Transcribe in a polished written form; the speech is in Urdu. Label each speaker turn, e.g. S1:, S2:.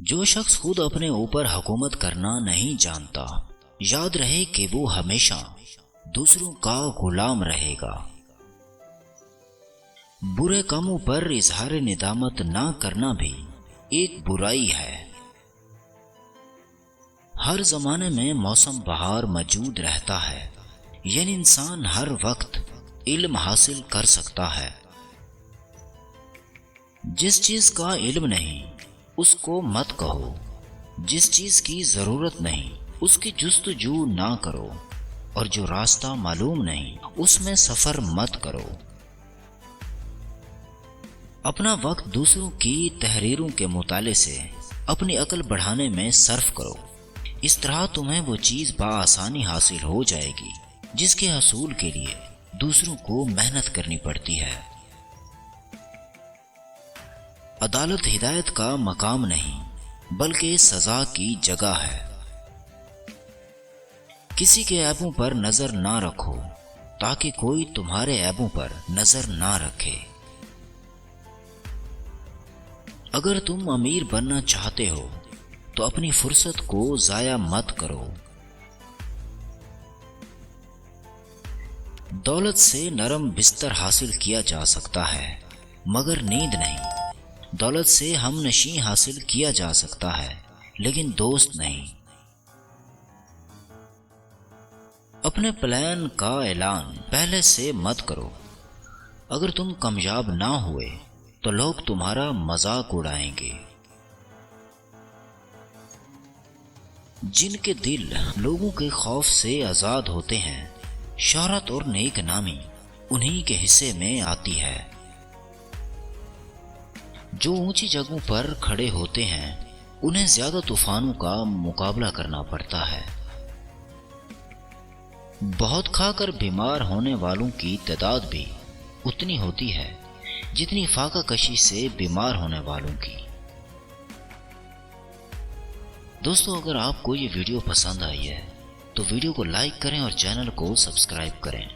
S1: جو شخص خود اپنے اوپر حکومت کرنا نہیں جانتا، یاد رہے کہ وہ ہمیشہ دوسروں کا غلام رہے گا۔ برے کاموں پر اظہار ندامت نہ کرنا بھی ایک برائی ہے۔ ہر زمانے میں موسم بہار موجود رہتا ہے، یعنی انسان ہر وقت علم حاصل کر سکتا ہے۔ جس چیز کا علم نہیں اس کو مت کہو، جس چیز کی ضرورت نہیں اس کی جستجو نہ کرو، اور جو راستہ معلوم نہیں اس میں سفر مت کرو۔ اپنا وقت دوسروں کی تحریروں کے مطالعے سے اپنی عقل بڑھانے میں صرف کرو، اس طرح تمہیں وہ چیز بآسانی حاصل ہو جائے گی جس کے حصول کے لیے دوسروں کو محنت کرنی پڑتی ہے۔ عدالت ہدایت کا مقام نہیں بلکہ سزا کی جگہ ہے۔ کسی کے عیبوں پر نظر نہ رکھو تاکہ کوئی تمہارے عیبوں پر نظر نہ رکھے۔ اگر تم امیر بننا چاہتے ہو تو اپنی فرصت کو ضائع مت کرو۔ دولت سے نرم بستر حاصل کیا جا سکتا ہے مگر نیند نہیں۔ دولت سے ہم نشیں حاصل کیا جا سکتا ہے لیکن دوست نہیں۔ اپنے پلان کا اعلان پہلے سے مت کرو۔ اگر تم کامیاب نہ ہوئے تو لوگ تمہارا مذاق اڑائیں گے۔ جن کے دل لوگوں کے خوف سے آزاد ہوتے ہیں، شہرت اور نیک نامی انہی کے حصے میں آتی ہے۔ جو اونچی جگہوں پر کھڑے ہوتے ہیں انہیں زیادہ طوفانوں کا مقابلہ کرنا پڑتا ہے۔ بہت کھا کر بیمار ہونے والوں کی تعداد بھی اتنی ہوتی ہے جتنی فاقہ کشی سے بیمار ہونے والوں کی۔ دوستو، اگر آپ کو یہ ویڈیو پسند آئی ہے تو ویڈیو کو لائک کریں اور چینل کو سبسکرائب کریں۔